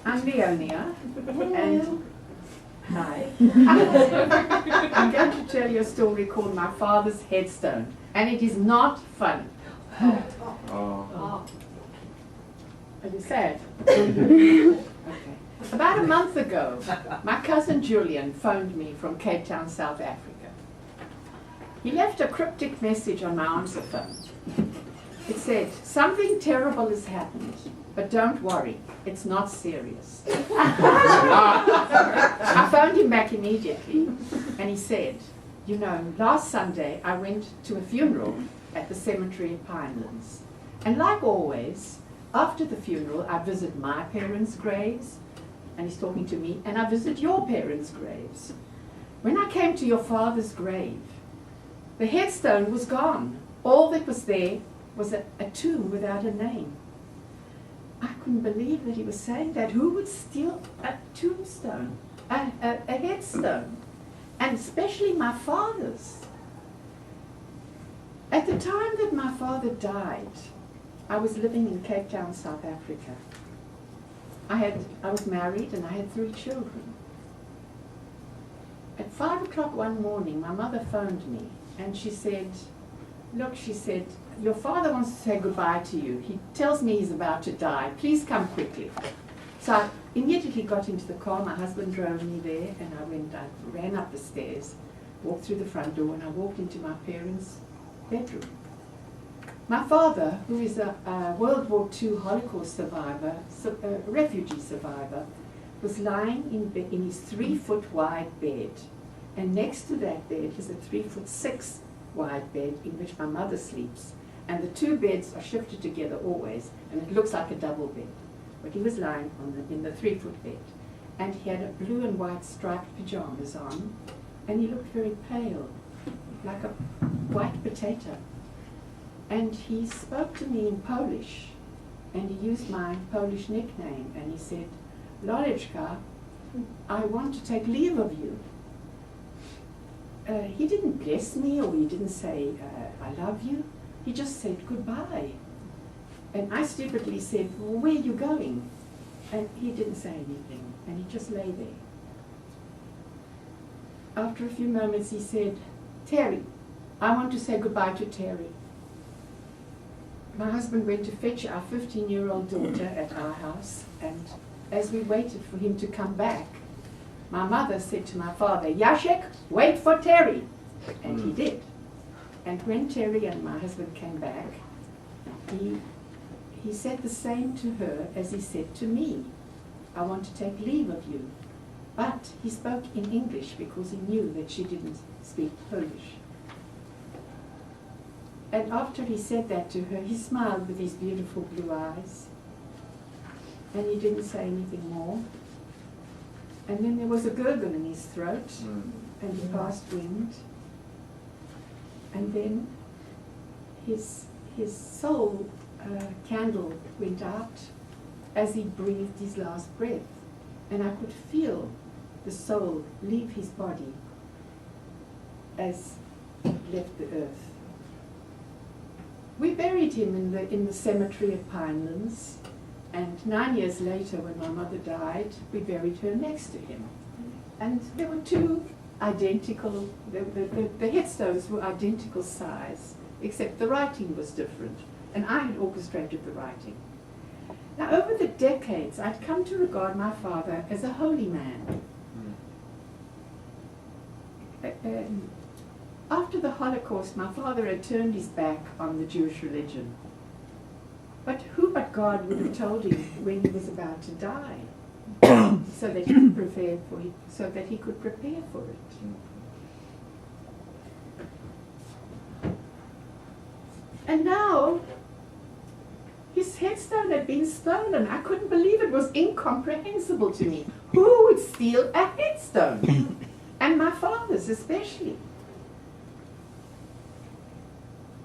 I'm Leonia, and hi. I'm going to tell you a story called My Father's Headstone, and it is not funny. Oh. Are you sad? Okay. About a month ago, my cousin Julian phoned me from Cape Town, South Africa. He left a cryptic message on my answer phone. It said, "Something terrible has happened, but don't worry, it's not serious." I phoned him back immediately, and he said, "You know, last Sunday I went to a funeral at the cemetery at Pinelands. And like always, after the funeral I visit my parents' graves," and he's talking to me, "and I visit your parents' graves. When I came to your father's grave, the headstone was gone. All that was there was a tomb without a name." I couldn't believe that he was saying that. Who would steal a tombstone, a headstone, and especially my father's? At the time that my father died, I was living in Cape Town, South Africa. I was married and I had 3 children. At 5 o'clock one morning, my mother phoned me and she said, "Look," she said, "your father wants to say goodbye to you. He tells me he's about to die. Please come quickly." So I immediately got into the car. My husband drove me there, and I ran up the stairs, walked through the front door, and I walked into my parents' bedroom. My father, who is a World War II Holocaust survivor, a refugee survivor, was lying in his 3-foot wide bed. And next to that bed is a 3'6" wide bed in which my mother sleeps. And the 2 beds are shifted together always, and it looks like a double bed. But he was lying in the 3-foot bed. And he had a blue and white striped pajamas on, and he looked very pale, like a white potato. And he spoke to me in Polish, and he used my Polish nickname, and he said, "Loleczka, I want to take leave of you." He didn't bless me, or he didn't say, "I love you." He just said goodbye. And I stupidly said, "Well, where are you going?" And he didn't say anything, and he just lay there. After a few moments he said, "Terry, I want to say goodbye to Terry." My husband went to fetch our 15-year-old daughter at our house, and as we waited for him to come back, my mother said to my father, "Jacek, wait for Terry." And he did. And when Terry and my husband came back, he said the same to her as he said to me, "I want to take leave of you." But he spoke in English because he knew that she didn't speak Polish. And after he said that to her, he smiled with his beautiful blue eyes. And he didn't say anything more. And then there was a gurgle in his throat, and he passed wind. And then his soul candle went out as he breathed his last breath. And I could feel the soul leave his body as it left the earth. We buried him in the cemetery at Pinelands, and 9 years later, when my mother died, we buried her next to him. And there were 2 identical, the headstones were identical size, except the writing was different, and I had orchestrated the writing. Now, over the decades, I'd come to regard my father as a holy man. After the Holocaust, my father had turned his back on the Jewish religion. But who but God would have told him when he was about to die, so that he could prepare for it? And now, his headstone had been stolen. I couldn't believe it. It was incomprehensible to me. Who would steal a headstone? And my father's especially.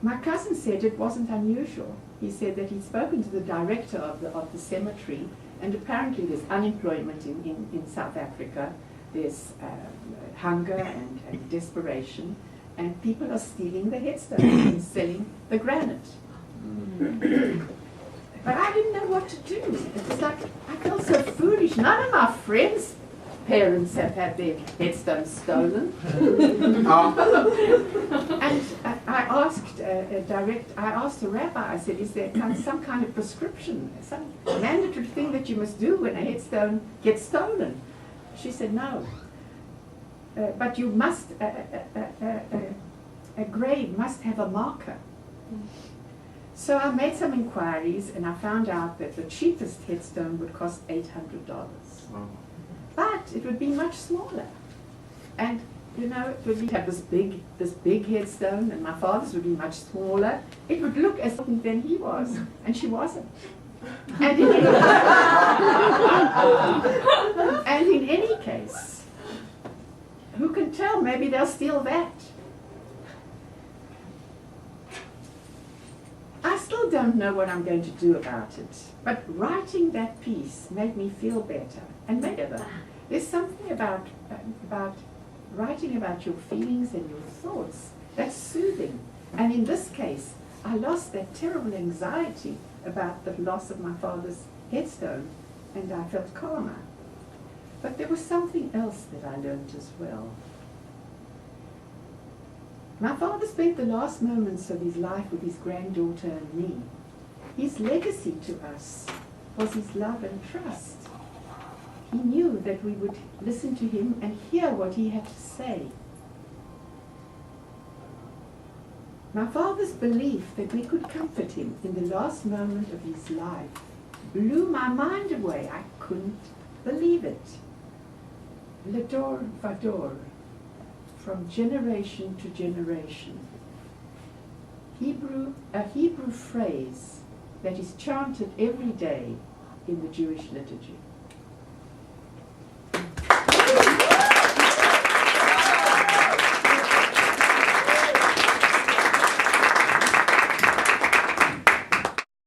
My cousin said it wasn't unusual. He said that he'd spoken to the director of the cemetery, and apparently there's unemployment in South Africa. There's hunger and desperation, and people are stealing the headstones and selling the granite. But I didn't know what to do. It was like, I felt so foolish strange. None of my friends' parents have had their headstones stolen. And I asked I asked the rabbi, I said, is there some kind of prescription, some mandatory thing that you must do when a headstone gets stolen? She said, no. But you must, a grave must have a marker. So I made some inquiries and I found out that the cheapest headstone would cost $800. But it would be much smaller. And you know, it would have this big headstone, and my father's would be much smaller. It would look as important than he was, and she wasn't. And in any case, who can tell? Maybe they'll steal that. I still don't know what I'm going to do about it, but writing that piece made me feel better. And there's something about writing about your feelings and your thoughts that's soothing. And in this case, I lost that terrible anxiety about the loss of my father's headstone, and I felt calmer. But there was something else that I learned as well. My father spent the last moments of his life with his granddaughter and me. His legacy to us was his love and trust. He knew that we would listen to him and hear what he had to say. My father's belief that we could comfort him in the last moment of his life blew my mind away. I couldn't believe it. Ledor vador, from generation to generation. A Hebrew phrase that is chanted every day in the Jewish liturgy.